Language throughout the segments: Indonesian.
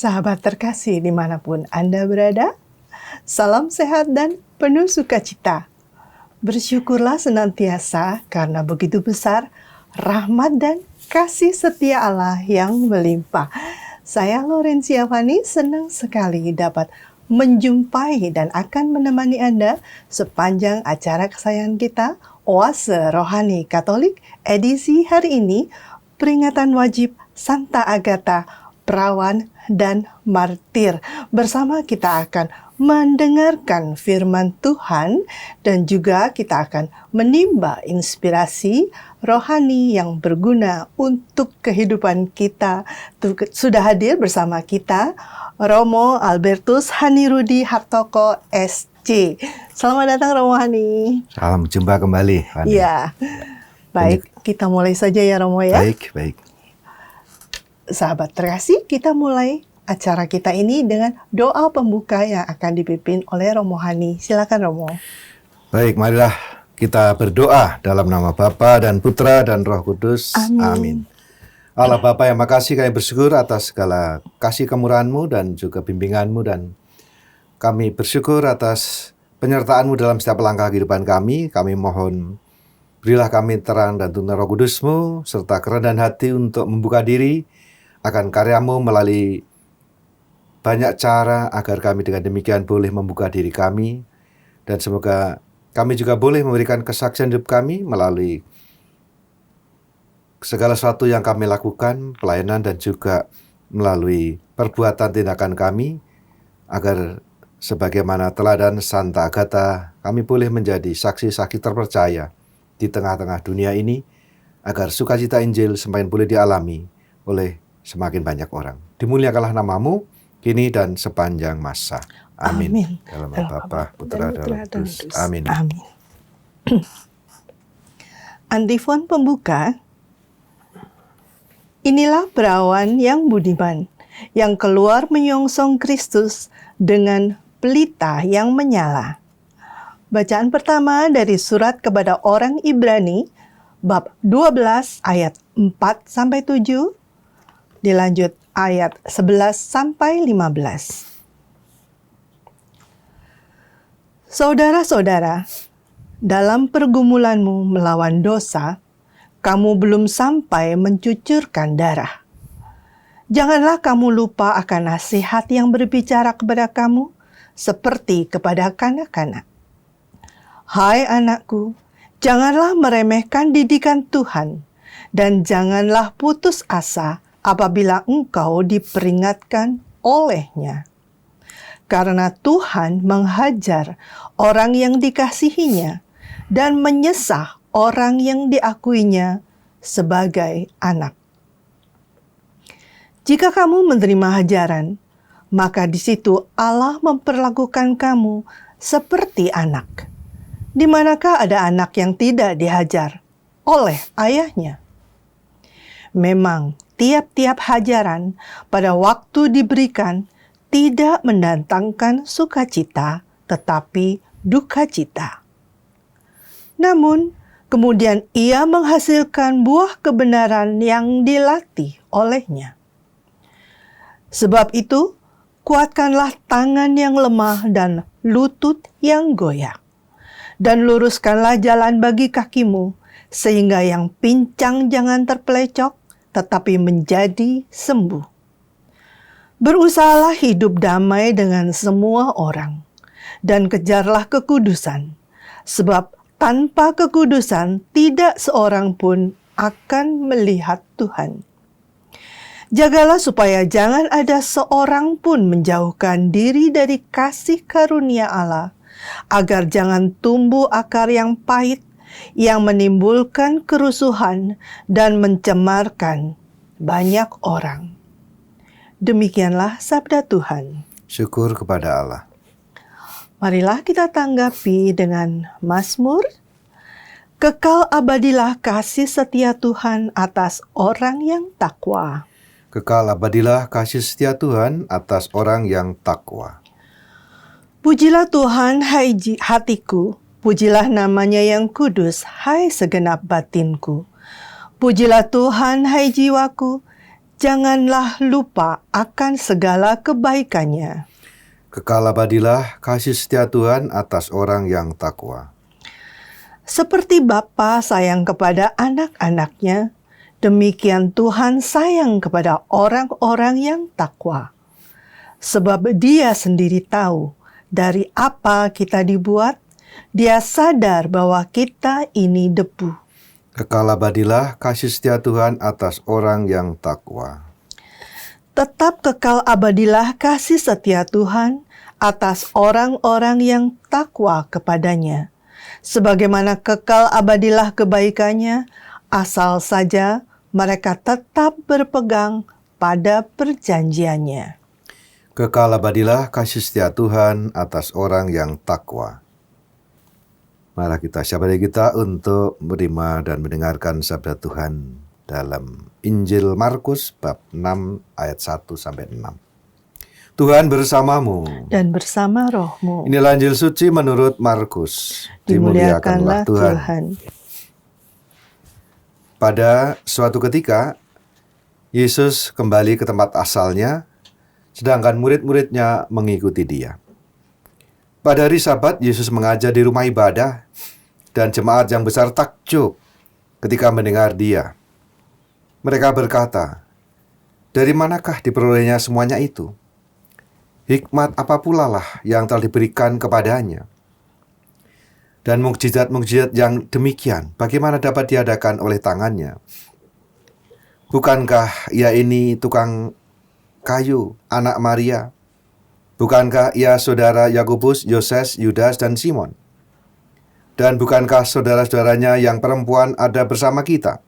Sahabat terkasih dimanapun Anda berada, salam sehat dan penuh sukacita. Bersyukurlah senantiasa karena begitu besar rahmat dan kasih setia Allah yang melimpah. Saya Laurencia Fani senang sekali dapat menjumpai dan akan menemani Anda sepanjang acara kesayangan kita, Oase Rohani Katolik, edisi hari ini, peringatan wajib Santa Agatha, perawan dan martir. Bersama kita akan mendengarkan firman Tuhan dan juga kita akan menimba inspirasi rohani yang berguna untuk kehidupan kita. Sudah hadir bersama kita Romo Albertus Hanirudi Hartoko SC. Selamat datang Romo Hani. Salam jumpa kembali, Hani. Ya, baik, kita mulai saja ya Romo ya. Baik. Sahabat terkasih, kita mulai acara kita ini dengan doa pembuka yang akan dipimpin oleh Romo Hani. Silakan Romo. Baik, marilah kita berdoa dalam nama Bapa dan Putra dan Roh Kudus. Amin. Allah Bapa yang makasih, kami bersyukur atas segala kasih kemurahan-Mu dan juga bimbingan-Mu, dan kami bersyukur atas penyertaan-Mu dalam setiap langkah kehidupan kami. Kami mohon berilah kami terang dan tuntunan Roh Kudus-Mu serta kerendahan hati untuk membuka diri akan karya-Mu melalui banyak cara agar kami dengan demikian boleh membuka diri kami, dan semoga kami juga boleh memberikan kesaksian hidup kami melalui segala sesuatu yang kami lakukan, pelayanan dan juga melalui perbuatan tindakan kami, agar sebagaimana teladan Santa Agatha kami boleh menjadi saksi-saksi terpercaya di tengah-tengah dunia ini, agar sukacita Injil semakin boleh dialami oleh semakin banyak orang. Dimuliakanlah nama-Mu kini dan sepanjang masa. Amin. Dalam nama Bapa, Putra, dan Roh Kudus. Amin. Antifon pembuka. Inilah perawan yang budiman, yang keluar menyongsong Kristus dengan pelita yang menyala. Bacaan pertama dari surat kepada orang Ibrani, bab 12 ayat 4-7, dilanjut ayat 11-15. Saudara-saudara, dalam pergumulanmu melawan dosa, kamu belum sampai mencucurkan darah. Janganlah kamu lupa akan nasihat yang berbicara kepada kamu seperti kepada kanak-kanak. Hai anakku, janganlah meremehkan didikan Tuhan, dan janganlah putus asa apabila engkau diperingatkan olehnya. Karena Tuhan menghajar orang yang dikasihinya dan menyesah orang yang diakuinya sebagai anak. Jika kamu menerima hajaran, maka di situ Allah memperlakukan kamu seperti anak. Di manakah ada anak yang tidak dihajar oleh ayahnya? Memang tiap-tiap hajaran pada waktu diberikan tidak mendatangkan sukacita, tetapi duka cita. Namun, kemudian ia menghasilkan buah kebenaran yang dilatih olehnya. Sebab itu, kuatkanlah tangan yang lemah dan lutut yang goyah, dan luruskanlah jalan bagi kakimu, sehingga yang pincang jangan terpelecok, tetapi menjadi sembuh. Berusahalah hidup damai dengan semua orang, dan kejarlah kekudusan, sebab tanpa kekudusan tidak seorang pun akan melihat Tuhan. Jagalah supaya jangan ada seorang pun menjauhkan diri dari kasih karunia Allah, agar jangan tumbuh akar yang pahit, yang menimbulkan kerusuhan dan mencemarkan banyak orang. Demikianlah sabda Tuhan. Syukur kepada Allah. Marilah kita tanggapi dengan Mazmur. Kekal abadilah kasih setia Tuhan atas orang yang takwa. Kekal abadilah kasih setia Tuhan atas orang yang takwa. Pujilah Tuhan, hai hatiku. Pujilah namanya yang kudus, hai segenap batinku. Pujilah Tuhan, hai jiwaku. Janganlah lupa akan segala kebaikannya. Kekal abadilah kasih setia Tuhan atas orang yang takwa. Seperti Bapa sayang kepada anak-anaknya, demikian Tuhan sayang kepada orang-orang yang takwa. Sebab Dia sendiri tahu dari apa kita dibuat, Dia sadar bahwa kita ini debu. Kekal abadilah kasih setia Tuhan atas orang yang takwa. Tetap kekal abadilah kasih setia Tuhan atas orang-orang yang takwa kepadanya. Sebagaimana kekal abadilah kebaikannya, asal saja mereka tetap berpegang pada perjanjiannya. Kekal abadilah kasih setia Tuhan atas orang yang takwa. Mari kita siapa diri kita untuk menerima dan mendengarkan sabda Tuhan dalam Injil Markus bab 6 ayat 1 sampai 6. Tuhan bersamamu Dan bersama rohmu. Inilah Injil suci menurut Markus. Dimuliakanlah Tuhan. Pada suatu ketika, Yesus kembali ke tempat asalnya, sedangkan murid-muridnya mengikuti dia. Pada hari Sabat, Yesus mengajar di rumah ibadah, dan jemaat yang besar takjub ketika mendengar dia. Mereka berkata, "Dari manakah diperolehnya semuanya itu? Hikmat apa pula lah yang telah diberikan kepadanya? Dan mukjizat-mukjizat yang demikian, bagaimana dapat diadakan oleh tangannya? Bukankah ia ini tukang kayu, anak Maria? Bukankah ia saudara Yakobus, Yoses, Yudas, dan Simon? Dan bukankah saudara-saudaranya yang perempuan ada bersama kita?"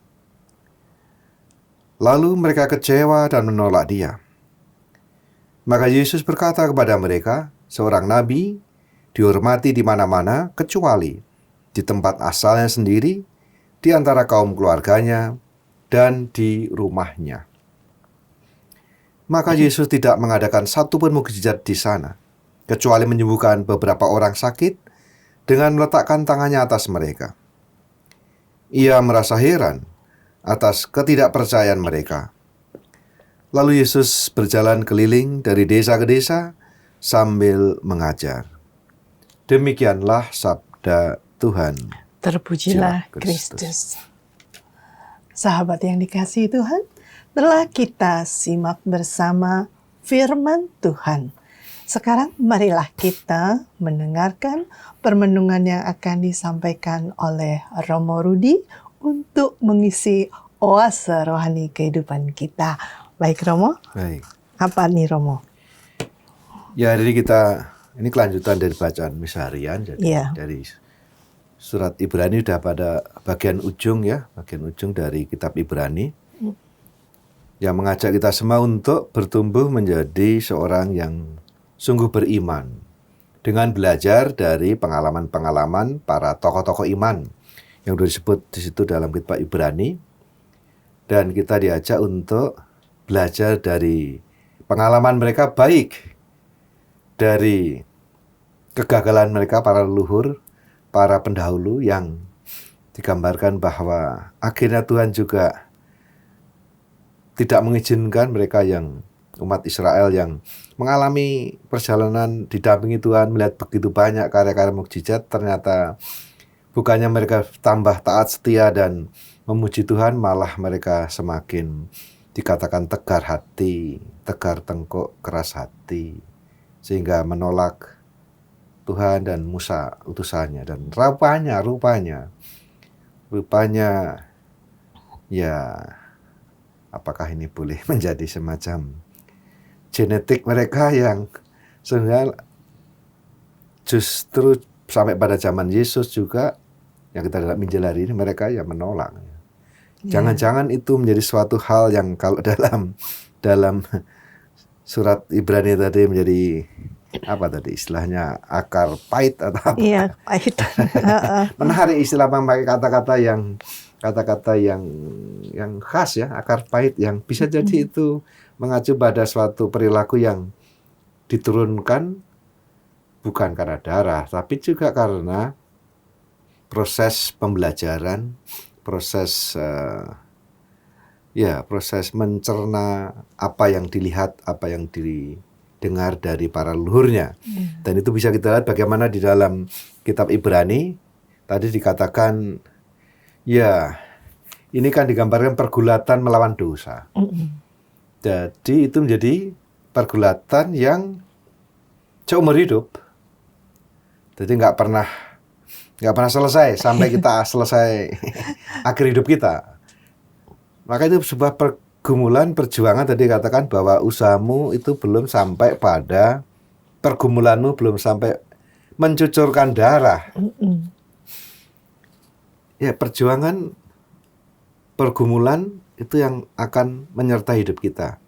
Lalu mereka kecewa dan menolak dia. Maka Yesus berkata kepada mereka, "Seorang nabi dihormati di mana-mana kecuali di tempat asalnya sendiri, di antara kaum keluarganya, dan di rumahnya." Maka Yesus tidak mengadakan satupun mukjizat di sana, kecuali menyembuhkan beberapa orang sakit dengan meletakkan tangannya atas mereka. Ia merasa heran atas ketidakpercayaan mereka. Lalu Yesus berjalan keliling dari desa ke desa sambil mengajar. Demikianlah sabda Tuhan. Terpujilah Kristus. Sahabat yang dikasihi Tuhan, telah kita simak bersama firman Tuhan. Sekarang marilah kita mendengarkan permenungan yang akan disampaikan oleh Romo Rudi untuk mengisi oase rohani kehidupan kita. Baik Romo, Baik. apa nih Romo? Ya, jadi ini kelanjutan dari bacaan misa harian. Jadi dari surat Ibrani sudah pada bagian ujung ya, bagian ujung dari kitab Ibrani. Yang mengajak kita semua untuk bertumbuh menjadi seorang yang sungguh beriman. Dengan belajar dari pengalaman-pengalaman para tokoh-tokoh iman yang sudah disebut di situ dalam kitab Ibrani. Dan kita diajak untuk belajar dari pengalaman mereka, baik dari kegagalan mereka, para leluhur, para pendahulu yang digambarkan bahwa akhirnya Tuhan juga tidak mengizinkan mereka yang umat Israel yang mengalami perjalanan didampingi Tuhan, melihat begitu banyak karya-karya mukjizat, ternyata bukannya mereka tambah taat setia dan memuji Tuhan, malah mereka semakin dikatakan tegar hati, tegar tengkuk, keras hati, sehingga menolak Tuhan dan Musa utusannya. Dan rupanya ya, apakah ini boleh menjadi semacam genetik mereka yang sebenarnya justru sampai pada zaman Yesus juga yang kita dalam Injil hari ini mereka yang menolak. Jangan-jangan itu menjadi suatu hal yang kalau dalam surat Ibrani tadi menjadi apa tadi istilahnya, akar pahit atau apa? Iya, pahit. Menarik istilah memakai kata-kata yang khas ya, akar pahit yang bisa jadi itu mengacu pada suatu perilaku yang diturunkan bukan karena darah, tapi juga karena proses pembelajaran, proses ya proses mencerna apa yang dilihat, apa yang didengar dari para leluhurnya. Dan itu bisa kita lihat bagaimana di dalam kitab Ibrani tadi dikatakan, ya ini kan digambarkan pergulatan melawan dosa. Jadi itu menjadi pergulatan yang seumur hidup. Jadi nggak pernah selesai sampai kita selesai akhir hidup kita. Maka itu sebuah pergumulan, perjuangan. Tadi katakan bahwa usahamu itu belum sampai pada, pergumulanmu belum sampai mencucurkan darah. Ya, perjuangan, pergumulan itu yang akan menyertai hidup kita.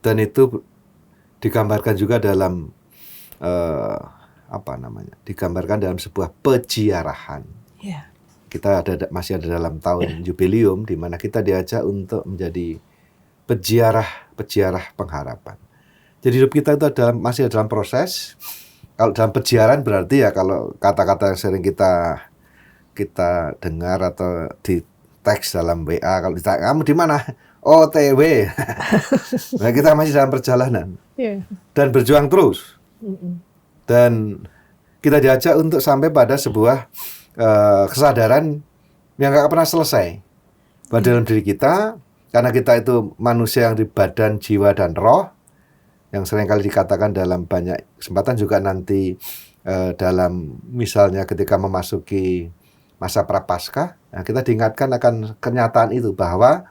Dan itu digambarkan juga dalam digambarkan dalam sebuah peziarahan. Kita masih ada dalam tahun jubileum di mana kita diajak untuk menjadi peziarah pengharapan. Jadi hidup kita itu masih dalam proses. Kalau dalam peziarahan berarti ya, kalau kata-kata yang sering kita dengar atau di teks dalam WA, kalau ditanya kamu di mana? OTW. Nah, kita masih dalam perjalanan dan berjuang terus. Dan kita diajak untuk sampai pada sebuah kesadaran yang nggak pernah selesai pada dalam diri kita, karena kita itu manusia yang di badan, jiwa, dan roh, yang seringkali dikatakan dalam banyak kesempatan juga nanti dalam misalnya ketika memasuki masa prapaskah, nah kita diingatkan akan kenyataan itu bahwa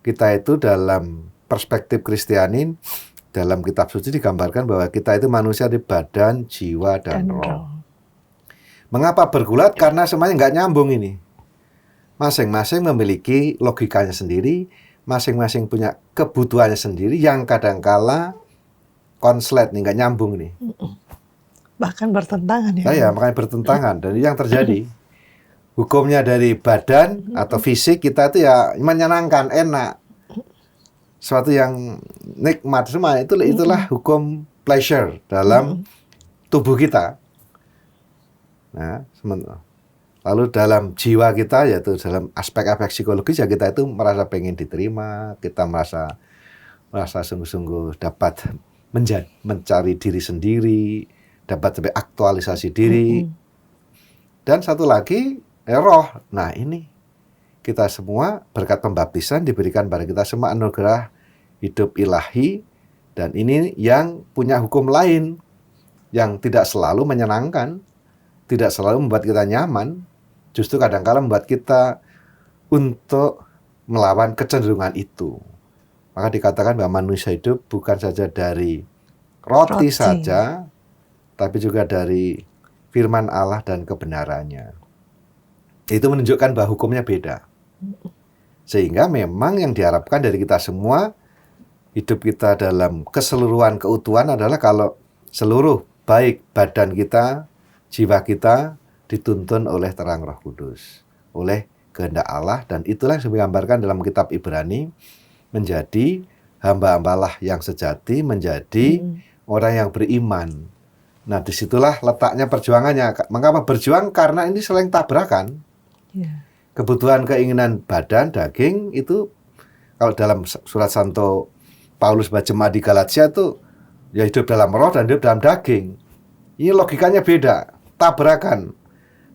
kita itu dalam perspektif Kristiani, dalam kitab suci digambarkan bahwa kita itu manusia di badan, jiwa, dan roh. Mengapa bergulat? Karena semuanya nggak nyambung ini. Masing-masing memiliki logikanya sendiri, masing-masing punya kebutuhannya sendiri yang kadangkala konslet nih, nggak nyambung nih. Bahkan bertentangan ya. Nah, ya, makanya bertentangan. Dan itu yang terjadi. Hukumnya dari badan atau fisik kita itu ya menyenangkan, enak. Suatu yang nikmat semua, itulah hukum pleasure dalam tubuh kita. Nah, lalu dalam jiwa kita, yaitu dalam aspek-aspek psikologis, ya kita itu merasa pengen diterima, kita merasa sungguh-sungguh dapat mencari diri sendiri, dapat aktualisasi diri. Dan satu lagi, roh. Nah, ini kita semua berkat pembaptisan diberikan pada kita semua anugerah hidup ilahi, dan ini yang punya hukum lain yang tidak selalu menyenangkan, tidak selalu membuat kita nyaman, justru kadang-kala membuat kita untuk melawan kecenderungan itu. Maka dikatakan bahwa manusia hidup bukan saja dari roti saja, tapi juga dari firman Allah dan kebenarannya. Itu menunjukkan bahwa hukumnya beda. Sehingga memang yang diharapkan dari kita semua, hidup kita dalam keseluruhan keutuhan adalah kalau seluruh baik badan kita, jiwa kita dituntun oleh terang Roh Kudus, oleh kehendak Allah, dan itulah yang digambarkan dalam kitab Ibrani, menjadi hamba-hambalah yang sejati, menjadi orang yang beriman. Nah, disitulah letaknya perjuangannya. Mengapa berjuang? Karena ini saling tabrakan. Kebutuhan keinginan badan, daging itu, kalau dalam surat Santo Paulus jemaat di Galatia itu, ya hidup dalam roh dan hidup dalam daging. Ini logikanya beda, tabrakan.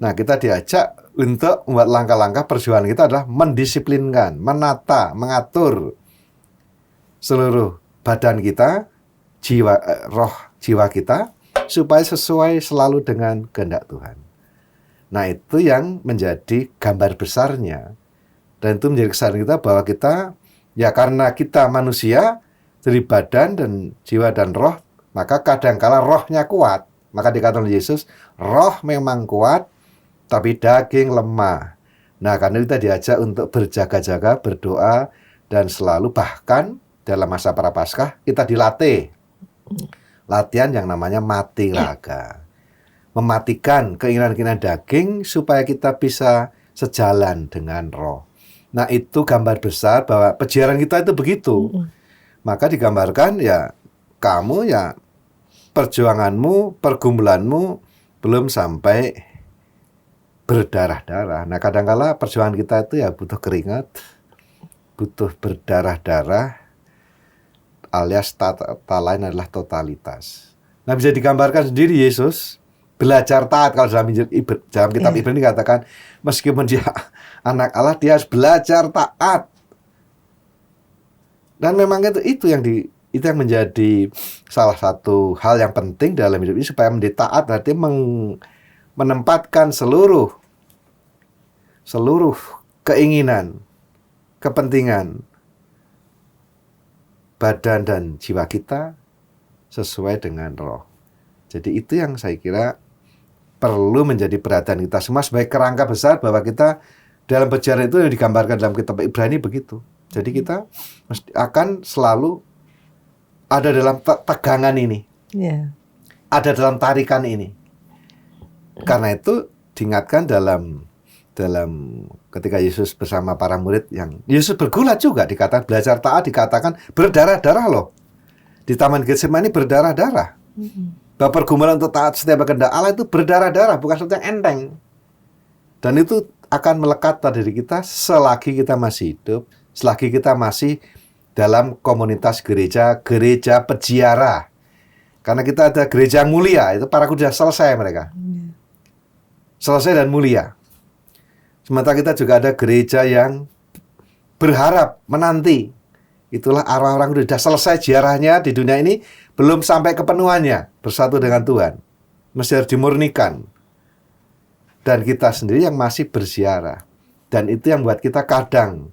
Nah, kita diajak untuk membuat langkah-langkah perjuangan kita adalah mendisiplinkan, menata, mengatur seluruh badan kita, roh jiwa kita, supaya sesuai selalu dengan kehendak Tuhan. Nah, itu yang menjadi gambar besarnya. Dan itu menjadi kesadaran kita bahwa kita, ya karena kita manusia, dari badan dan jiwa dan roh, maka kadangkala rohnya kuat. Maka dikatakan oleh Yesus, roh memang kuat, tapi daging lemah. Nah, karena kita diajak untuk berjaga-jaga, berdoa, dan selalu bahkan dalam masa prapaskah kita dilatih. Latihan yang namanya mati raga. Mematikan keinginan-keinginan daging supaya kita bisa sejalan dengan roh. Nah, itu gambar besar bahwa peziarahan kita itu begitu. Maka digambarkan ya kamu ya perjuanganmu, pergumulanmu belum sampai berdarah-darah. Nah, kadang-kala perjuangan kita itu ya butuh keringat, butuh berdarah-darah, alias kata lain adalah totalitas. Nah, bisa digambarkan sendiri Yesus belajar taat. Kalau dalam kitab Ibrani dikatakan, meskipun dia anak Allah, dia harus belajar taat. Dan memang itu yang menjadi salah satu hal yang penting dalam hidup ini, supaya menjadi taat berarti menempatkan seluruh keinginan, kepentingan badan dan jiwa kita sesuai dengan roh. Jadi itu yang saya kira perlu menjadi perhatian kita semua sebagai kerangka besar bahwa kita dalam berjalan itu yang digambarkan dalam kitab Ibrani begitu. Jadi kita akan selalu ada dalam tegangan ini, ada dalam tarikan ini. Karena itu diingatkan dalam ketika Yesus bersama para murid, yang Yesus bergulat juga, dikatakan belajar taat, dikatakan berdarah-darah loh. Di Taman Getsemani berdarah-darah. Bahwa pergumulan untuk taat setiap kehendak Allah itu berdarah-darah, bukan sesuatu yang enteng. Dan itu akan melekat pada diri kita selagi kita masih hidup, selagi kita masih dalam komunitas gereja peziarah. Karena kita ada gereja yang mulia, itu para kudus selesai mereka. Selesai dan mulia. Sementara kita juga ada gereja yang berharap, menanti. Itulah orang-orang yang sudah selesai ziarahnya di dunia ini, belum sampai kepenuhannya, bersatu dengan Tuhan. Mesti harus dimurnikan. Dan kita sendiri yang masih berziarah. Dan itu yang buat kita kadang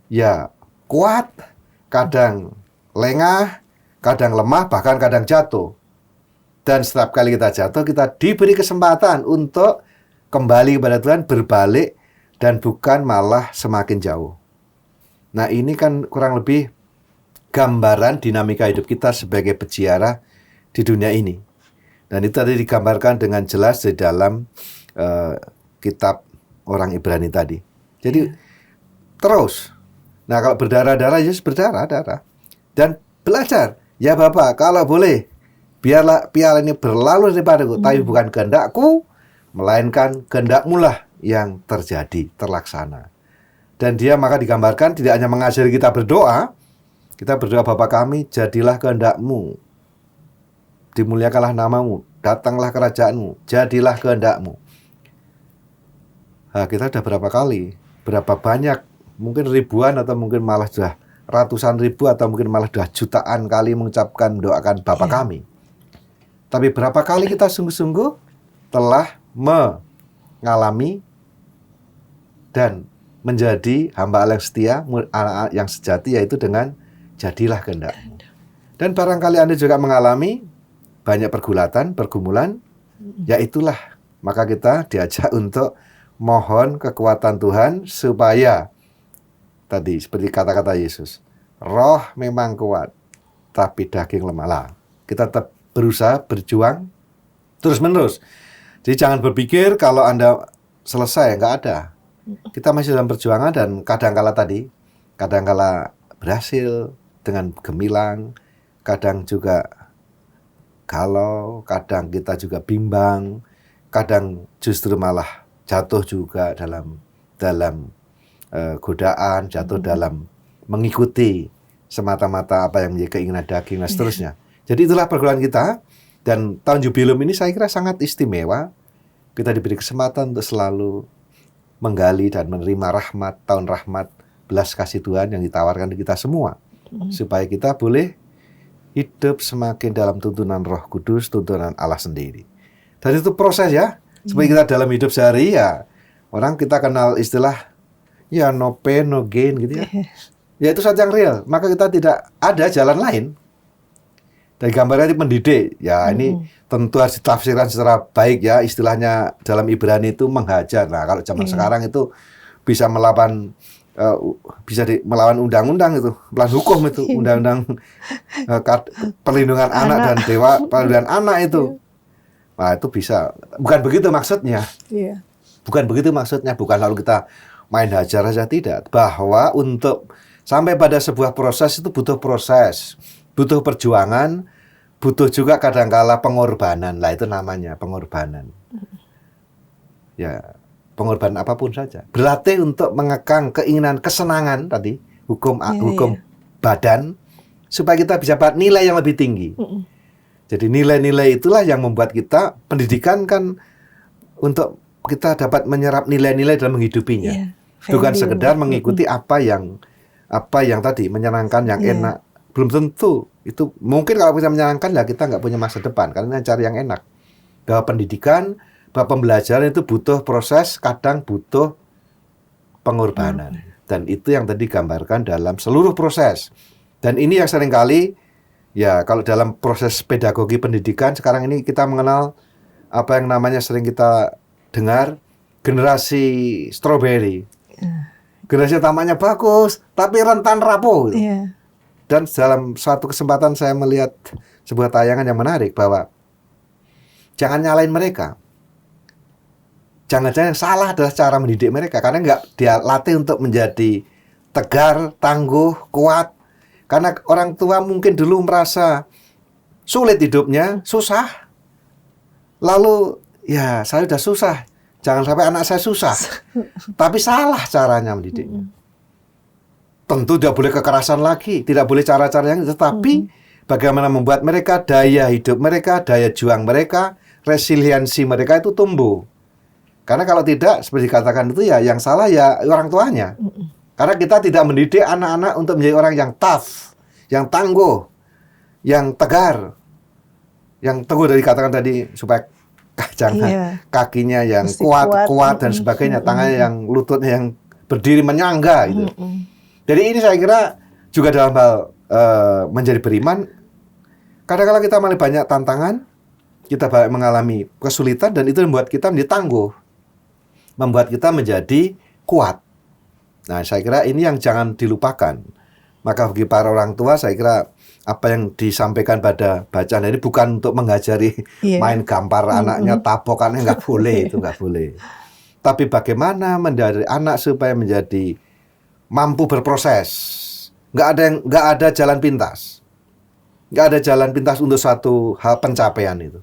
ya kuat, kadang lengah, kadang lemah, bahkan kadang jatuh. Dan setiap kali kita jatuh, kita diberi kesempatan untuk kembali kepada Tuhan, berbalik, dan bukan malah semakin jauh. Nah, ini kan kurang lebih gambaran dinamika hidup kita sebagai peziarah di dunia ini. Dan itu tadi digambarkan dengan jelas di dalam kitab orang Ibrani tadi. Jadi terus. Nah, kalau berdarah-darah, Yesus berdarah-darah. Dan belajar. Ya Bapak, kalau boleh, biarlah piala ini berlalu daripadaku, tapi bukan kehendakku, melainkan kehendak-Mu lah yang terjadi, terlaksana. Dan dia maka digambarkan tidak hanya mengajari kita berdoa Bapa kami, jadilah kehendak-Mu, dimuliakanlah nama-Mu, datanglah kerajaan-Mu, jadilah kehendak-Mu. Nah, kita sudah berapa banyak, mungkin ribuan atau mungkin malah sudah ratusan ribu atau mungkin malah sudah jutaan kali mengucapkan, mendoakan Bapa kami. Tapi berapa kali kita sungguh-sungguh telah mengalami dan menjadi hamba Allah yang setia, anak yang sejati, yaitu dengan jadilah kehendak. Dan barangkali Anda juga mengalami banyak pergumulan, ya itulah, maka kita diajak untuk mohon kekuatan Tuhan supaya tadi seperti kata-kata Yesus, roh memang kuat, tapi daging lemah. Lah, kita tetap berusaha, berjuang terus-menerus. Jadi jangan berpikir kalau Anda selesai, nggak ada. Kita masih dalam perjuangan, dan kadang-kala berhasil dengan gemilang, kadang juga galau, kadang kita juga bimbang, kadang justru malah jatuh juga dalam godaan, jatuh dalam mengikuti semata-mata apa yang menjadi keinginan daging dan seterusnya. Jadi itulah pergumulan kita, dan tahun jubileum ini saya kira sangat istimewa. Kita diberi kesempatan untuk selalu menggali dan menerima rahmat, tahun rahmat, belas kasih Tuhan yang ditawarkan di kita semua, supaya kita boleh hidup semakin dalam tuntunan Roh Kudus, tuntunan Allah sendiri. Dan itu proses ya, seperti kita dalam hidup sehari ya, orang kita kenal istilah ya no pain, no gain gitu ya. Ya itu saja yang real, maka kita tidak ada jalan lain. Dan gambarnya itu mendidik, ya ini tentu harus ditafsirkan secara baik ya, istilahnya dalam Ibrani itu menghajar. Nah kalau zaman sekarang itu bisa melawan undang-undang itu, melawan hukum itu, undang-undang perlindungan anak dan perlindungan anak itu. Nah itu bisa, bukan begitu maksudnya. Bukan begitu maksudnya, bukan lalu kita main hajar saja, tidak. Bahwa untuk sampai pada sebuah proses itu butuh proses, butuh perjuangan, butuh juga kadangkala pengorbanan. Lah itu namanya pengorbanan. Ya, pengorbanan apapun saja. Berlatih untuk mengekang keinginan kesenangan tadi, hukum badan, supaya kita bisa dapat nilai yang lebih tinggi. Jadi nilai-nilai itulah yang membuat kita, pendidikan kan untuk kita dapat menyerap nilai-nilai dalam menghidupinya. Bukan sekedar mengikuti apa yang tadi menyenangkan, yang enak. Belum tentu. Itu mungkin kalau bisa menyenangkan, ya kita nggak punya masa depan karena cari yang enak. Bahwa pendidikan, bahwa pembelajaran itu butuh proses, kadang butuh pengorbanan. Dan itu yang tadi digambarkan dalam seluruh proses. Dan ini yang seringkali, ya kalau dalam proses pedagogi pendidikan, sekarang ini kita mengenal apa yang namanya sering kita dengar, generasi strawberry. Generasi tamannya bagus, tapi rentan rapuh. Dan dalam suatu kesempatan saya melihat sebuah tayangan yang menarik bahwa jangan nyalain mereka. Jangan-jangan yang salah adalah cara mendidik mereka, karena nggak dia latih untuk menjadi tegar, tangguh, kuat. Karena orang tua mungkin dulu merasa sulit hidupnya, susah. Lalu ya saya sudah susah, jangan sampai anak saya susah. Tapi salah caranya mendidiknya. Tentu tidak boleh kekerasan lagi, tidak boleh cara-cara yang, tetapi bagaimana membuat mereka, daya hidup mereka, daya juang mereka, resiliensi mereka itu tumbuh. Karena kalau tidak, seperti dikatakan itu ya, yang salah ya orang tuanya. Karena kita tidak mendidik anak-anak untuk menjadi orang yang tough, yang tangguh, yang tegar, yang teguh dari katakan tadi, supaya jangan kakinya yang kuat dan sebagainya, tangannya yang lututnya yang berdiri menyangga gitu. Jadi ini saya kira juga dalam hal menjadi beriman, kadang-kadang kita malah banyak tantangan, kita banyak mengalami kesulitan, dan itu membuat kita menjadi tangguh, membuat kita menjadi kuat. Nah, saya kira ini yang jangan dilupakan. Maka bagi para orang tua, saya kira apa yang disampaikan pada bacaan ini bukan untuk mengajari main gampar anaknya, tabokannya, nggak boleh, itu nggak boleh. Tapi bagaimana mendari anak supaya menjadi mampu berproses. Nggak ada jalan pintas. Nggak ada jalan pintas untuk suatu hal pencapaian itu.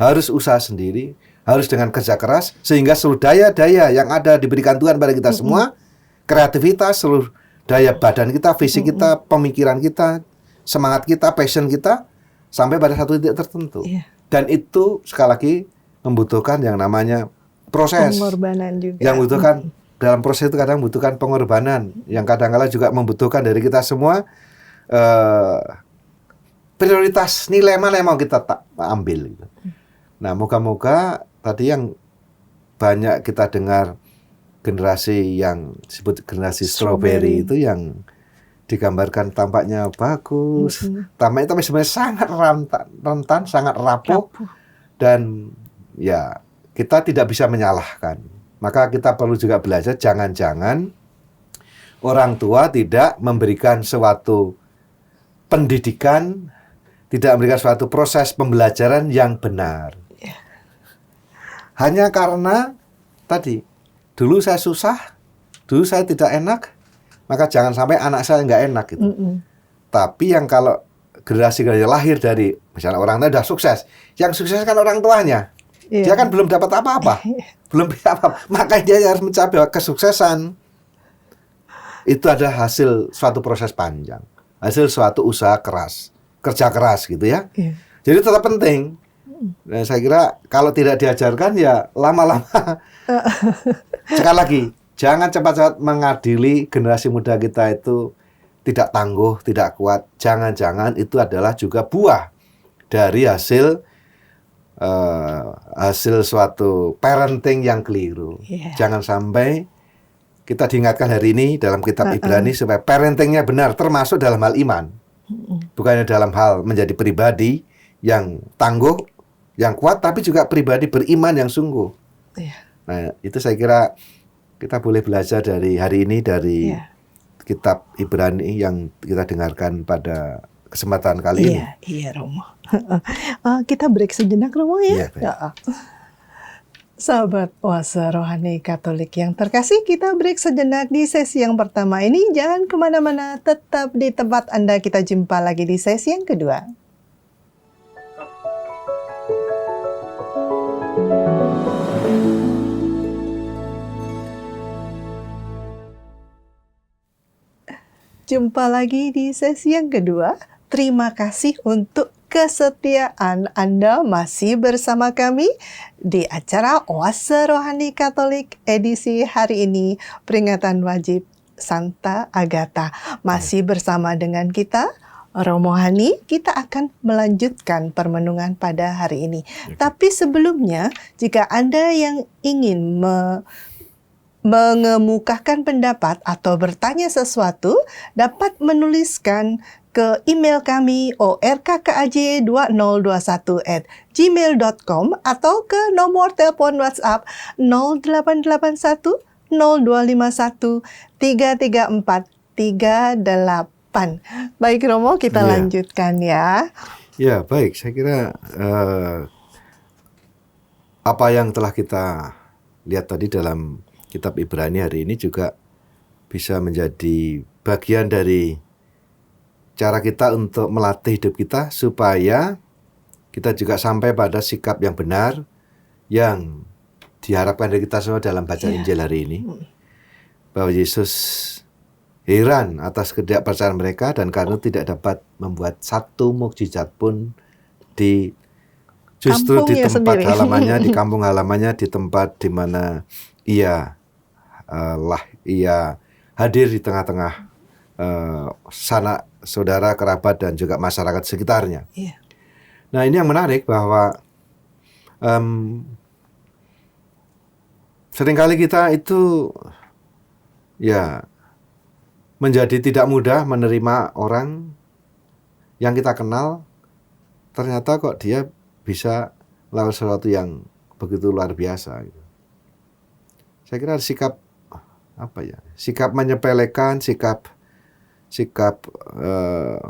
Harus usaha sendiri, harus dengan kerja keras, sehingga seluruh daya-daya yang ada diberikan Tuhan pada kita semua, kreativitas, seluruh daya badan kita, fisik kita, pemikiran kita, semangat kita, passion kita, sampai pada satu titik tertentu. Dan itu sekali lagi membutuhkan yang namanya proses. Pengorbanan juga. Yang membutuhkan dalam proses itu kadang membutuhkan pengorbanan, yang kadang-kala juga membutuhkan dari kita semua prioritas nilai mana yang mau kita ambil. Nah, moga-moga tadi yang banyak kita dengar, generasi yang disebut generasi strawberry itu yang digambarkan tampaknya bagus, tampaknya tapi sebenarnya sangat rentan, sangat rapuh, dan ya kita tidak bisa menyalahkan. Maka kita perlu juga belajar, jangan-jangan orang tua tidak memberikan suatu pendidikan, tidak memberikan suatu proses pembelajaran yang benar. Hanya karena tadi, dulu saya susah, dulu saya tidak enak, maka jangan sampai anak saya nggak enak gitu. Tapi yang kalau generasi lahir dari, misalnya orang tua sudah sukses, yang sukses kan orang tuanya. Dia kan belum dapat apa-apa, belum bisa apa-apa. Makanya dia harus mencapai kesuksesan. Itu adalah hasil suatu proses panjang, hasil suatu usaha keras, kerja keras gitu ya. Jadi tetap penting. Nah, saya kira kalau tidak diajarkan ya lama-lama. Sekali lagi, jangan cepat-cepat mengadili generasi muda kita itu tidak tangguh, tidak kuat. Jangan-jangan itu adalah juga buah dari hasil suatu parenting yang keliru. Jangan sampai kita diingatkan hari ini dalam kitab Ibrani supaya parentingnya benar, termasuk dalam hal iman. Bukannya dalam hal menjadi pribadi yang tangguh, yang kuat, tapi juga pribadi beriman yang sungguh. Nah, itu saya kira kita boleh belajar dari hari ini, dari kitab Ibrani yang kita dengarkan pada kesempatan kali ini. Iya, Romo. Kita break sejenak, Romo ya. Sahabat Oase Rohani Katolik yang terkasih, kita break sejenak di sesi yang pertama ini. Jangan kemana-mana, tetap di tempat Anda. Kita jumpa lagi di sesi yang kedua. Jumpa lagi di sesi yang kedua. Terima kasih untuk kesetiaan Anda masih bersama kami di acara Oase Rohani Katolik edisi hari ini, peringatan wajib Santa Agatha. Masih bersama dengan kita, Romo Hani. Kita akan melanjutkan permenungan pada hari ini. Tapi sebelumnya, jika Anda yang ingin mengemukakan pendapat atau bertanya sesuatu, dapat menuliskan ke email kami orkkaj2021@gmail.com atau ke nomor telepon WhatsApp 0881 0251 334 38. Baik Romo, kita lanjutkan ya. Ya, baik. Saya kira apa yang telah kita lihat tadi dalam kitab Ibrani hari ini juga bisa menjadi bagian dari cara kita untuk melatih hidup kita supaya kita juga sampai pada sikap yang benar yang diharapkan dari kita semua dalam baca Injil hari ini. Bahwa Yesus heran atas ketidakpercayaan mereka dan karena tidak dapat membuat satu mukjizat pun di justru di tempat sendiri. Halamannya, di kampung halamannya, di tempat di mana ia hadir di tengah-tengah sanak saudara, kerabat dan juga masyarakat sekitarnya. Nah, ini yang menarik bahwa seringkali kita itu ya menjadi tidak mudah menerima orang yang kita kenal, ternyata kok dia bisa melakukan sesuatu yang begitu luar biasa gitu. Saya kira sikap sikap menyepelekan, sikap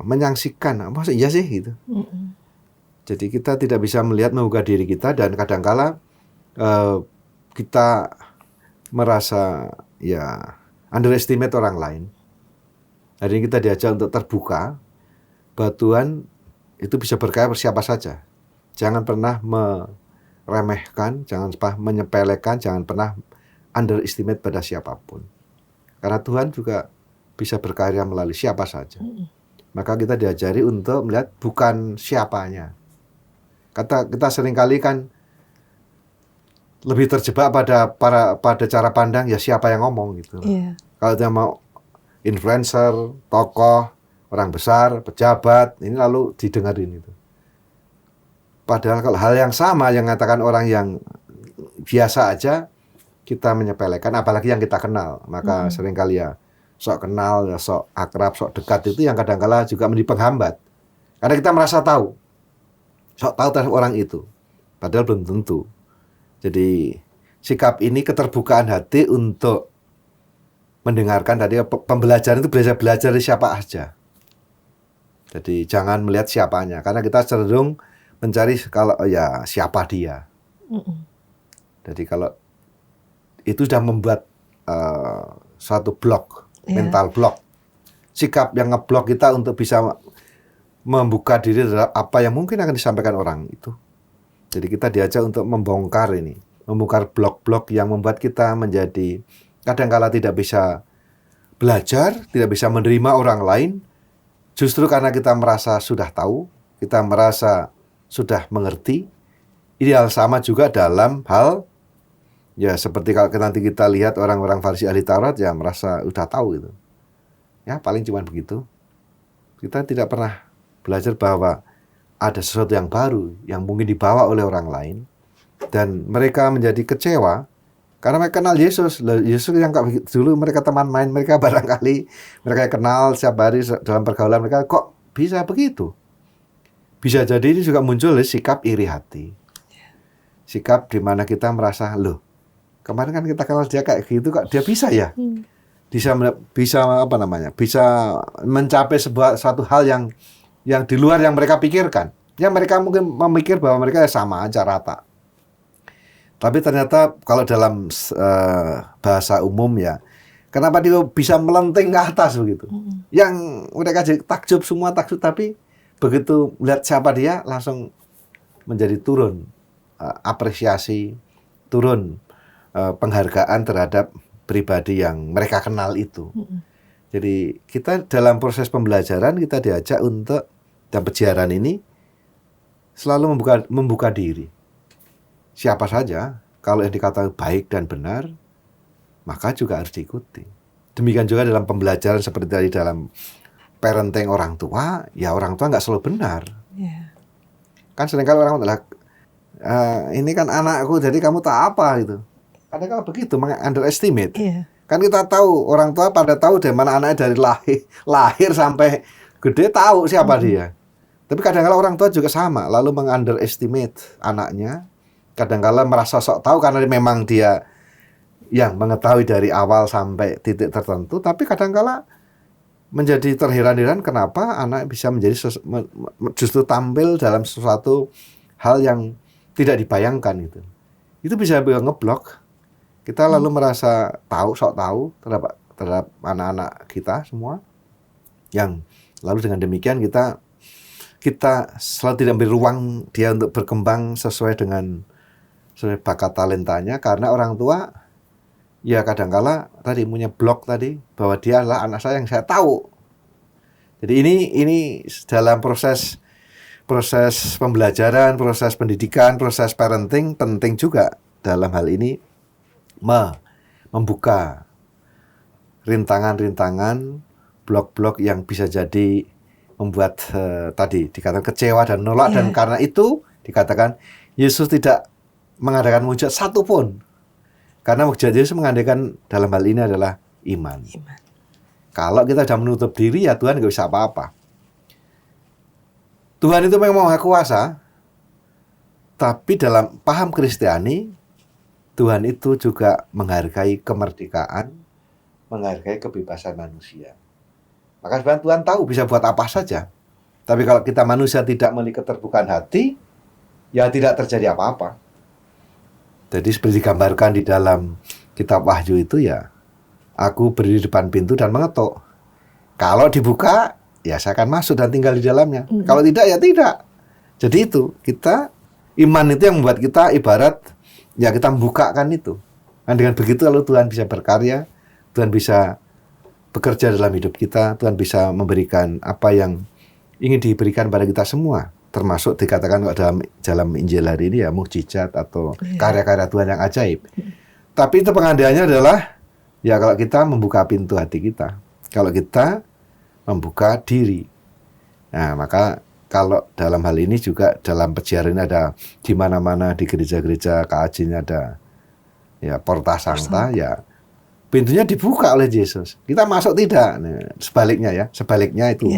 menyangsikan, masa iya sih gitu. Jadi kita tidak bisa melihat membuka diri kita dan kadangkala kita merasa ya underestimate orang lain. Hari ini kita diajak untuk terbuka bahwa Tuhan itu bisa berkaya siapa saja. Jangan pernah meremehkan, jangan pernah menyepelekan, jangan pernah underestimate pada siapapun. Karena Tuhan juga bisa berkarya melalui siapa saja. Maka kita diajari untuk melihat bukan siapanya. Kita seringkali kan lebih terjebak pada cara pandang ya siapa yang ngomong gitu. Kalau dia mau influencer, tokoh, orang besar, pejabat, ini lalu didengarin itu. Padahal kalau hal yang sama yang mengatakan orang yang biasa aja, kita menyepelekan, apalagi yang kita kenal. Maka seringkali ya sok kenal, ya sok akrab, sok dekat itu yang kadang-kala juga menjadi penghambat. Karena kita merasa tahu, sok tahu terhadap orang itu, padahal belum tentu. Jadi sikap ini keterbukaan hati untuk mendengarkan tadi pembelajaran itu belajar dari siapa aja. Jadi jangan melihat siapanya, karena kita cenderung mencari kalau ya siapa dia. Jadi kalau itu sudah membuat suatu blok, mental blok. Sikap yang ngeblok kita untuk bisa membuka diri terhadap apa yang mungkin akan disampaikan orang itu. Jadi kita diajak untuk membongkar ini, membongkar blok-blok yang membuat kita menjadi kadang-kala tidak bisa belajar, tidak bisa menerima orang lain, justru karena kita merasa sudah tahu, kita merasa sudah mengerti. Ideal sama juga dalam hal ya seperti kalau nanti kita lihat orang-orang Farisi ahli Taurat ya merasa udah tahu gitu. Ya paling cuma begitu. Kita tidak pernah belajar bahwa ada sesuatu yang baru yang mungkin dibawa oleh orang lain dan mereka menjadi kecewa karena mereka kenal Yesus. Yesus yang dulu mereka teman main mereka barangkali mereka kenal setiap hari dalam pergaulan mereka, kok bisa begitu? Bisa jadi ini juga muncul dari sikap iri hati. Sikap di mana kita merasa, loh, kemarin kan kita kenal dia kayak gitu, kok dia bisa ya? Bisa bisa mencapai suatu hal yang di luar yang mereka pikirkan. Yang mereka mungkin memikir bahwa mereka sama aja rata. Tapi ternyata kalau dalam bahasa umum ya, kenapa dia bisa melenting ke atas begitu? Yang mereka jadi takjub, semua takjub, tapi begitu melihat siapa dia langsung menjadi turun apresiasi, turun penghargaan terhadap pribadi yang mereka kenal itu. Jadi kita dalam proses pembelajaran kita diajak untuk dalam peziaran ini selalu membuka diri. Siapa saja, kalau yang dikatakan baik dan benar, maka juga harus diikuti. Demikian juga dalam pembelajaran seperti tadi dalam parenting orang tua, ya orang tua nggak selalu benar. Yeah. Kan seringkali orang tua, ini kan anakku, jadi kamu tahu apa gitu. Kadang-kadang begitu, underestimate. Yeah. Kan kita tahu, orang tua pada tahu dari mana anaknya dari lahir sampai gede tahu siapa dia. Tapi kadang-kadang orang tua juga sama, lalu underestimate anaknya. Kadang-kadang merasa sok tahu karena memang dia yang mengetahui dari awal sampai titik tertentu. Tapi kadang-kadang menjadi terheran-heran kenapa anak bisa menjadi justru tampil dalam sesuatu hal yang tidak dibayangkan itu. Itu bisa ngeblok. Kita lalu merasa sok tahu terhadap anak-anak kita semua. Yang lalu dengan demikian kita selalu tidak memberi ruang dia untuk berkembang sesuai bakat talentanya, karena orang tua ya kadang-kala tadi punya blok tadi bahwa dia adalah anak saya yang saya tahu. Jadi ini dalam proses pembelajaran, proses pendidikan, proses parenting penting juga dalam hal ini membuka rintangan-rintangan, blok-blok yang bisa jadi membuat tadi dikatakan kecewa dan menolak. Dan karena itu dikatakan Yesus tidak mengadakan mujizat satu pun. Karena mujizat Yesus mengadakan dalam hal ini adalah iman. Kalau kita sudah menutup diri, ya Tuhan nggak bisa apa-apa. Tuhan itu memang Maha Kuasa, tapi dalam paham Kristiani, Tuhan itu juga menghargai kemerdekaan, menghargai kebebasan manusia. Maka sebenarnya Tuhan tahu bisa buat apa saja. Tapi kalau kita manusia tidak memiliki keterbukaan hati, ya tidak terjadi apa-apa. Jadi seperti digambarkan di dalam kitab Wahyu itu, ya aku berdiri di depan pintu dan mengetuk. Kalau dibuka, ya saya akan masuk dan tinggal di dalamnya. Kalau tidak, ya tidak. Jadi itu, iman itu yang membuat kita ibarat, ya kita membukakan itu. Dan dengan begitu lalu Tuhan bisa berkarya, Tuhan bisa bekerja dalam hidup kita, Tuhan bisa memberikan apa yang ingin diberikan pada kita semua. Termasuk dikatakan dalam Injil hari ini ya mukjizat atau karya-karya Tuhan yang ajaib. Tapi itu pengandiannya adalah ya kalau kita membuka pintu hati kita, kalau kita membuka diri. Nah, maka kalau dalam hal ini juga dalam peziaran ini ada di mana-mana di gereja-gereja KAJ ini ada ya Porta Sancta, ya pintunya dibuka oleh Yesus. Kita masuk tidak. Nah, sebaliknya itu.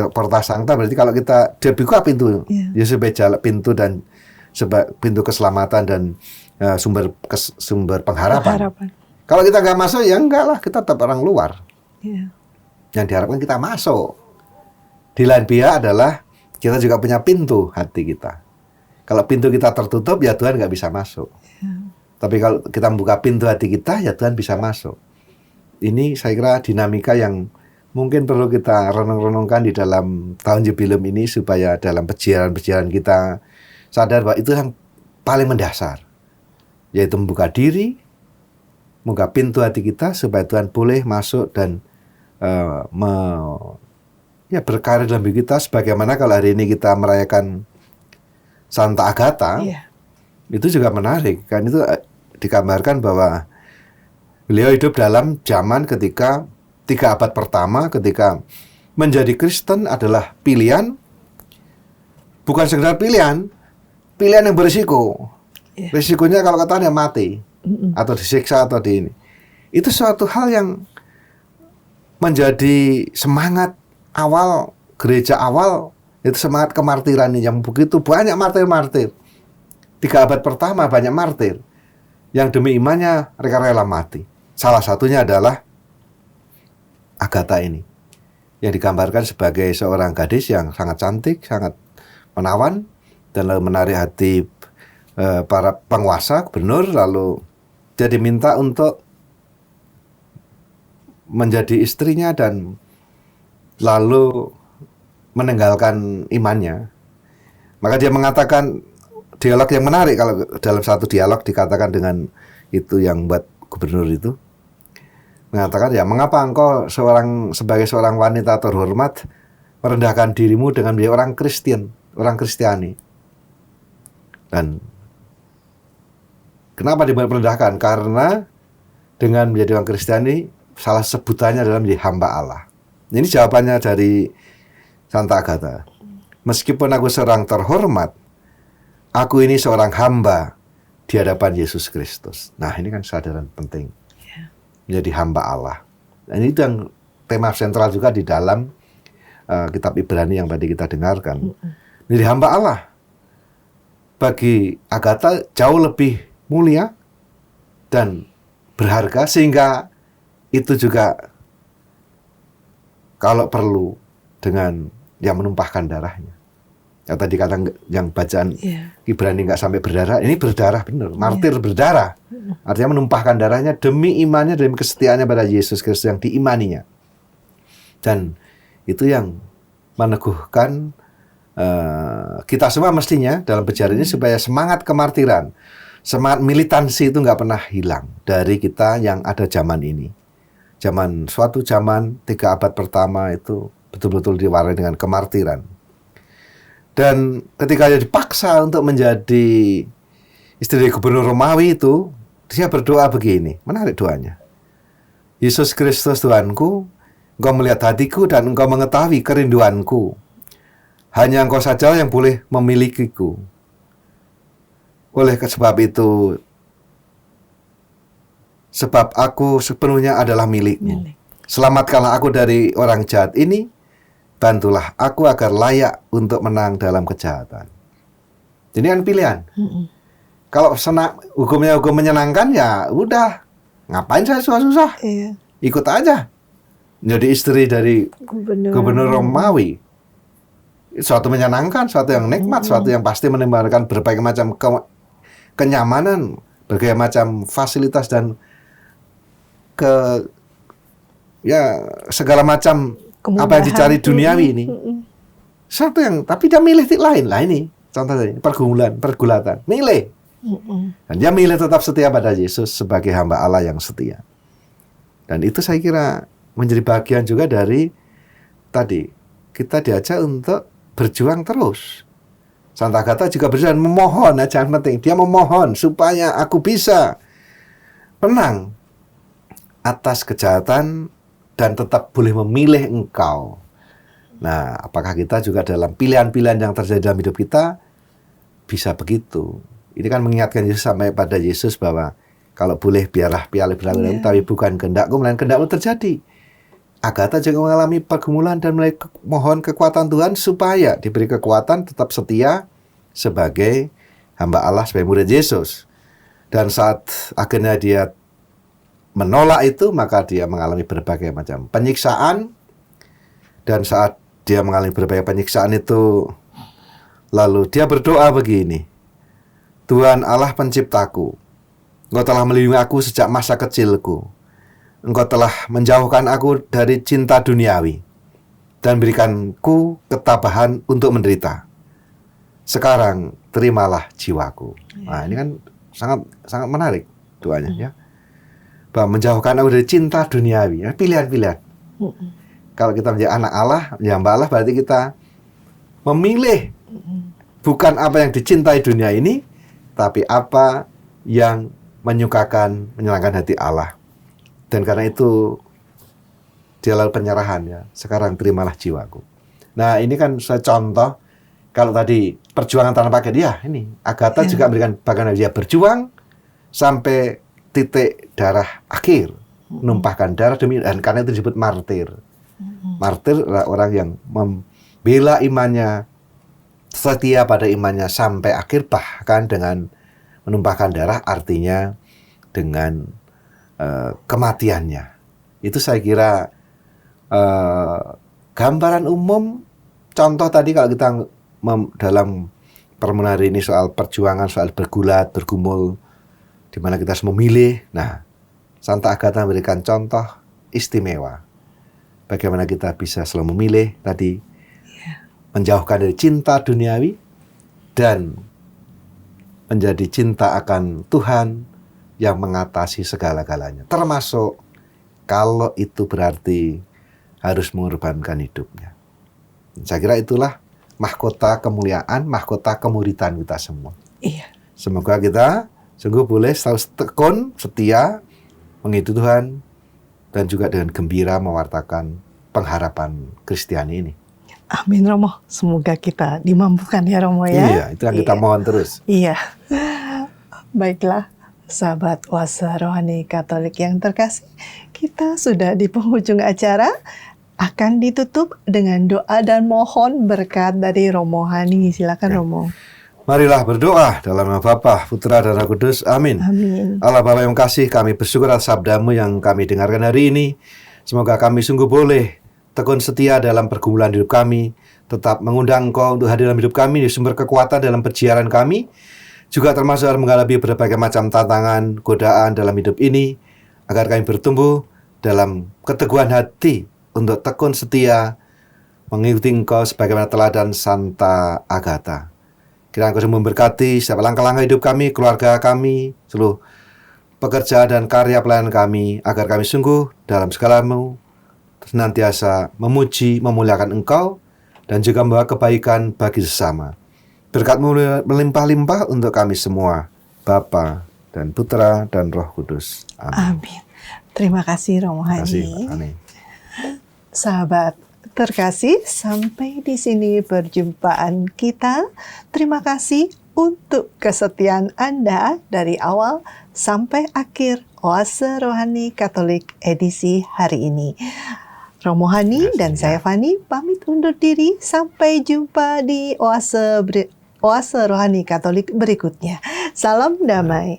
Porta Sancta berarti kalau dia buka pintu, Yesus jalan pintu dan pintu keselamatan dan sumber pengharapan. Kalau kita nggak masuk, ya enggak lah, kita tetap orang luar. Yang diharapkan kita masuk. Di lain pihak adalah kita juga punya pintu hati kita. Kalau pintu kita tertutup, ya Tuhan nggak bisa masuk. Tapi kalau kita membuka pintu hati kita, ya Tuhan bisa masuk. Ini saya kira dinamika yang mungkin perlu kita renung-renungkan di dalam tahun jubileum ini, supaya dalam peziaran-peziaran kita sadar bahwa itu yang paling mendasar, yaitu membuka diri, membuka pintu hati kita supaya Tuhan boleh masuk dan berkarya dalam hidup kita. Sebagaimana kalau hari ini kita merayakan Santa Agatha, itu juga menarik, kan itu digambarkan bahwa beliau hidup dalam zaman ketika 3 abad pertama, ketika menjadi Kristen adalah pilihan, bukan sekedar pilihan yang berisiko. Risikonya kalau katanya mati, atau disiksa atau di ini. Itu suatu hal yang menjadi semangat awal gereja awal, itu semangat kemartiran yang begitu banyak martir-martir. 3 abad pertama banyak martir yang demi imannya rela mati. Salah satunya adalah Agatha ini, yang digambarkan sebagai seorang gadis yang sangat cantik, sangat menawan, dan lalu menarik hati para penguasa, gubernur, lalu dia diminta untuk menjadi istrinya dan lalu meninggalkan imannya. Maka dia mengatakan dialog yang menarik, kalau dalam satu dialog dikatakan dengan itu yang buat gubernur itu, mengatakan, ya mengapa engkau sebagai seorang wanita terhormat merendahkan dirimu dengan menjadi orang Kristen, orang Kristiani. Dan kenapa diperendahkan? Karena dengan menjadi orang Kristiani, salah sebutannya adalah menjadi hamba Allah. Ini jawabannya dari Santa Agatha. Meskipun aku seorang terhormat, aku ini seorang hamba di hadapan Yesus Kristus. Nah, ini kan kesadaran penting. Menjadi hamba Allah. Dan ini yang tema sentral juga di dalam kitab Ibrani yang tadi kita dengarkan. Menjadi hamba Allah. Bagi Agatha jauh lebih mulia dan berharga, sehingga itu juga kalau perlu dengan yang menumpahkan darahnya. Ya, tadi kata yang bacaan Ibrani nggak sampai berdarah, ini berdarah benar, martir berdarah. Artinya menumpahkan darahnya demi imannya, demi kesetiaannya pada Yesus Kristus yang diimaninya. Dan itu yang meneguhkan kita semua mestinya dalam berjalan ini, supaya semangat kemartiran, semangat militansi itu nggak pernah hilang dari kita yang ada zaman ini. Suatu zaman 3 abad pertama itu betul-betul diwarnai dengan kemartiran. Dan ketika dia dipaksa untuk menjadi istri gubernur Romawi itu, dia berdoa begini, menarik doanya. Yesus Kristus Tuhanku, Engkau melihat hatiku dan Engkau mengetahui kerinduanku. Hanya Engkau saja yang boleh memilikiku. Oleh sebab itu, sebab aku sepenuhnya adalah milikmu. Selamatkanlah aku dari orang jahat ini, bantulah aku agar layak untuk menang dalam kejahatan. Ini kan pilihan. Kalau hukumnya hukum menyenangkan, ya udah, ngapain saya susah-susah? Ikut aja. Menjadi istri dari gubernur Romawi, suatu menyenangkan, suatu yang nikmat, suatu yang pasti menimbulkan berbagai macam kenyamanan, berbagai macam fasilitas dan segala macam kemudahan, apa yang dicari duniawi ini. Satu yang, tapi dia milih lain lah ini. Contohnya pergulatan, milih. Dan dia milih tetap setia pada Yesus sebagai hamba Allah yang setia. Dan itu saya kira menjadi bagian juga dari tadi kita diajak untuk berjuang terus. Santa Agatha juga berjuang memohon, jangan penting. Dia memohon supaya aku bisa menang atas kejahatan dan tetap boleh memilih Engkau. Nah, apakah kita juga dalam pilihan-pilihan yang terjadi dalam hidup kita bisa begitu? Ini kan mengingatkan Yesus sampai pada Yesus bahwa kalau boleh biarlah piala berlalu, tapi bukan kehendakku melainkan kehendakmu terjadi. Agatha juga mengalami pergumulan dan mulai mohon kekuatan Tuhan supaya diberi kekuatan tetap setia sebagai hamba Allah, sebagai murid Yesus. Dan saat akhirnya dia menolak itu, maka dia mengalami berbagai macam penyiksaan. Dan saat dia mengalami berbagai penyiksaan itu, lalu dia berdoa begini, Tuhan Allah penciptaku, Engkau telah melindungi aku sejak masa kecilku. Engkau telah menjauhkan aku dari cinta duniawi dan berikanku ketabahan untuk menderita. Sekarang terimalah jiwaku. Nah, ini kan sangat menarik doanya, ya. Bahwa menjauhkan aku dari cinta duniawi, ya, pilihan-pilihan. Kalau kita menjadi anak Allah, menjadi hamba Allah, berarti kita memilih bukan apa yang dicintai dunia ini, tapi apa yang menyenangkan hati Allah. Dan karena itu dia lalu penyerahan, ya. Sekarang terimalah jiwaku. Nah, ini kan saya contoh. Kalau tadi perjuangan tanpa dia, ini Agatha juga memberikan bagaimana dia berjuang sampai titik darah akhir, menumpahkan darah demi, dan karena itu disebut martir. Martir adalah orang yang membela imannya, setia pada imannya sampai akhir, bahkan dengan menumpahkan darah, artinya dengan kematiannya. Itu saya kira gambaran umum. Contoh tadi kalau kita dalam pertemuan hari ini soal perjuangan, soal bergulat, bergumul, di mana kita harus memilih. Nah, Santa Agatha memberikan contoh istimewa. Bagaimana kita bisa selalu memilih tadi, menjauhkan dari cinta duniawi dan menjadi cinta akan Tuhan yang mengatasi segala-galanya, termasuk kalau itu berarti harus mengorbankan hidupnya. Saya kira itulah mahkota kemuliaan, mahkota kemuridan kita semua. Iya. Semoga kita sungguh boleh selalu tekun, setia, mengikuti Tuhan, dan juga dengan gembira mewartakan pengharapan Kristiani ini. Amin Romo, semoga kita dimampukan ya Romo ya. Iya, itu yang kita mohon terus. Iya. Baiklah, sahabat Oase Rohani Katolik yang terkasih, kita sudah di penghujung acara, akan ditutup dengan doa dan mohon berkat dari Romo Hani. Silakan Romo. Marilah berdoa dalam nama Bapa, Putra, dan Roh Kudus. Amin. Amin. Allah Bapa yang kasih, kami bersyukur atas sabdamu yang kami dengarkan hari ini. Semoga kami sungguh boleh tekun setia dalam pergumulan hidup kami, tetap mengundang Engkau untuk hadir dalam hidup kami, di sumber kekuatan dalam perjalanan kami, juga termasuk dalam menghadapi berbagai macam tantangan, godaan dalam hidup ini, agar kami bertumbuh dalam keteguhan hati untuk tekun setia mengikuti Engkau sebagaimana teladan Santa Agatha. Kiranya Engkau memberkati setiap langkah-langkah hidup kami, keluarga kami, seluruh pekerja dan karya pelayanan kami, agar kami sungguh dalam segala-Mu senantiasa memuji, memuliakan Engkau, dan juga membawa kebaikan bagi sesama. Berkat-Mu melimpah-limpah untuk kami semua, Bapa dan Putra dan Roh Kudus. Amin. Amin. Terima kasih Romo Terima kasih, Hani. Amin. Sahabat terkasih, sampai di sini perjumpaan kita. Terima kasih untuk kesetiaan Anda dari awal sampai akhir Oase Rohani Katolik edisi hari ini. Romo Hani dan saya Fani pamit undur diri. Sampai jumpa di Oase Rohani Katolik berikutnya. Salam damai.